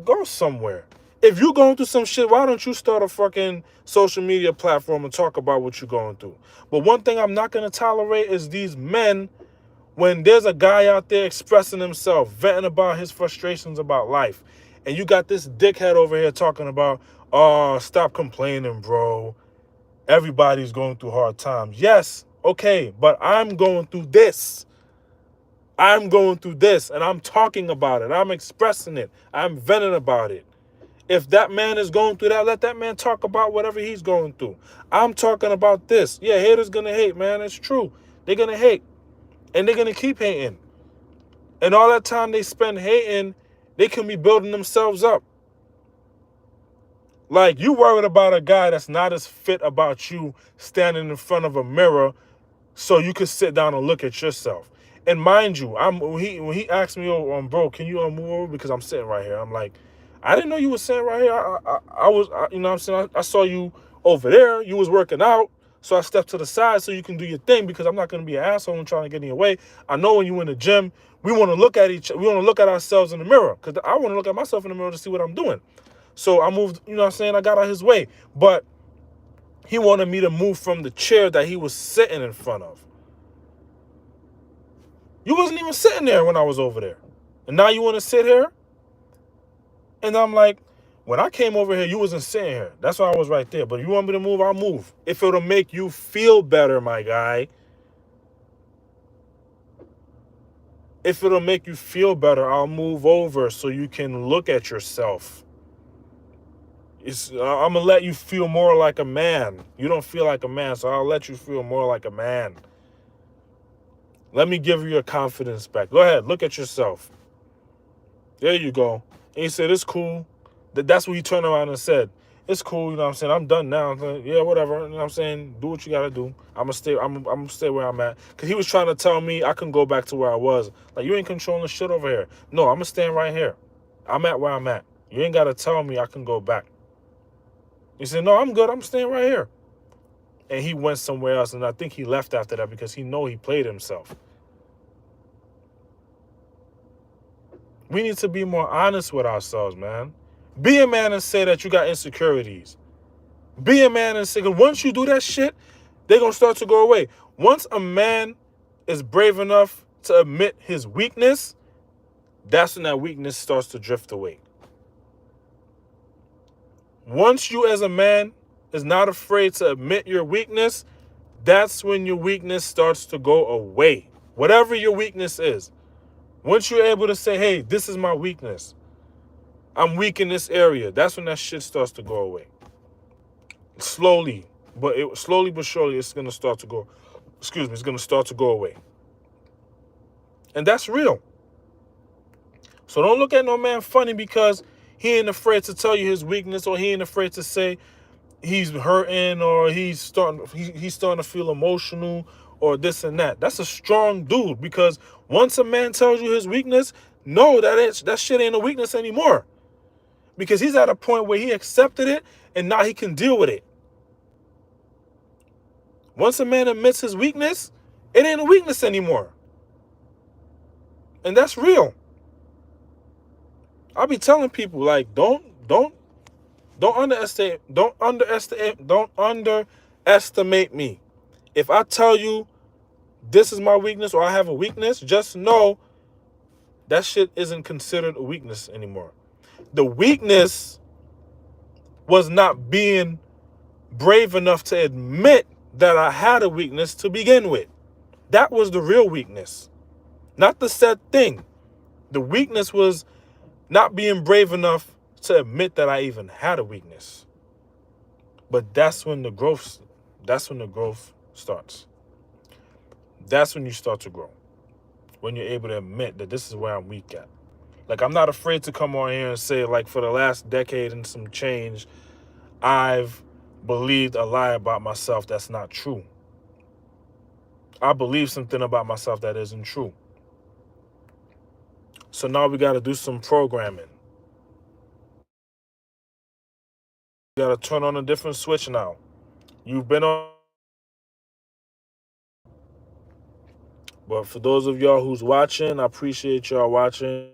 go somewhere. If you're going through some shit, why don't you start a fucking social media platform and talk about what you're going through? But one thing I'm not going to tolerate is these men, when there's a guy out there expressing himself, venting about his frustrations about life, and you got this dickhead over here talking about, oh, stop complaining, bro. Everybody's going through hard times. Yes, okay, but I'm going through this. I'm going through this, and I'm talking about it. I'm expressing it. I'm venting about it. If that man is going through that, let that man talk about whatever he's going through. I'm talking about this. Yeah, haters gonna hate, man. It's true. They're gonna hate. And they're gonna keep hating. And all that time they spend hating, they can be building themselves up. Like, you worried about a guy that's not as fit about you standing in front of a mirror so you could sit down and look at yourself. And mind you, when he asked me, oh, bro, can you move over because I'm sitting right here? I'm like, I didn't know you were sitting right here. I was, you know what I'm saying? I saw you over there. You was working out. So I stepped to the side so you can do your thing because I'm not going to be an asshole and trying to get in your way. I know when you in the gym, we want to look at ourselves in the mirror because I want to look at myself in the mirror to see what I'm doing. So I moved, you know what I'm saying? I got out his way. But he wanted me to move from the chair that he was sitting in front of. You wasn't even sitting there when I was over there. And now you want to sit here? And I'm like, when I came over here, you wasn't sitting here. That's why I was right there. But if you want me to move, I'll move. If it'll make you feel better, my guy. If it'll make you feel better, I'll move over so you can look at yourself. I'm going to let you feel more like a man. You don't feel like a man, so I'll let you feel more like a man. Let me give you your confidence back. Go ahead, look at yourself. There you go. And he said, it's cool. That's what he turned around and said. It's cool, you know what I'm saying? I'm done now. Like, yeah, whatever. You know what I'm saying? Do what you gotta do. I'm gonna stay where I'm at. Cause he was trying to tell me I couldn't go back to where I was. Like, you ain't controlling shit over here. No, I'm gonna stand right here. I'm at where I'm at. You ain't gotta tell me I can go back. He said, no, I'm good. I'm staying right here. And he went somewhere else, and I think he left after that because he know he played himself. We need to be more honest with ourselves, man. Be a man and say that you got insecurities. Be a man and say, 'cause once you do that shit, they're going to start to go away. Once a man is brave enough to admit his weakness, that's when that weakness starts to drift away. Once you as a man is not afraid to admit your weakness, that's when your weakness starts to go away. Whatever your weakness is. Once you're able to say, hey, this is my weakness. I'm weak in this area. That's when that shit starts to go away. Slowly but surely, it's going to start to go, it's going to start to go away. And that's real. So don't look at no man funny because he ain't afraid to tell you his weakness, or he ain't afraid to say he's hurting, or he's starting to feel emotional, or this and that. That's a strong dude, because once a man tells you his weakness, no, that shit ain't a weakness anymore. Because he's at a point where he accepted it and now he can deal with it. Once a man admits his weakness, it ain't a weakness anymore. And that's real. I'll be telling people, like, don't underestimate me. If I tell you this is my weakness, or I have a weakness, just know that shit isn't considered a weakness anymore. The weakness was not being brave enough to admit that I had a weakness to begin with. That was the real weakness, not the said thing. The weakness was not being brave enough to admit that I even had a weakness. But that's when the growth starts. That's when you start to grow. When you're able to admit that this is where I'm weak at. Like, I'm not afraid to come on here and say, like, for the last decade and some change, I've believed a lie about myself that's not true. I believe something about myself that isn't true. So now we got to do some programming. We got to turn on a different switch now. You've been on. But for those of y'all who's watching, I appreciate y'all watching.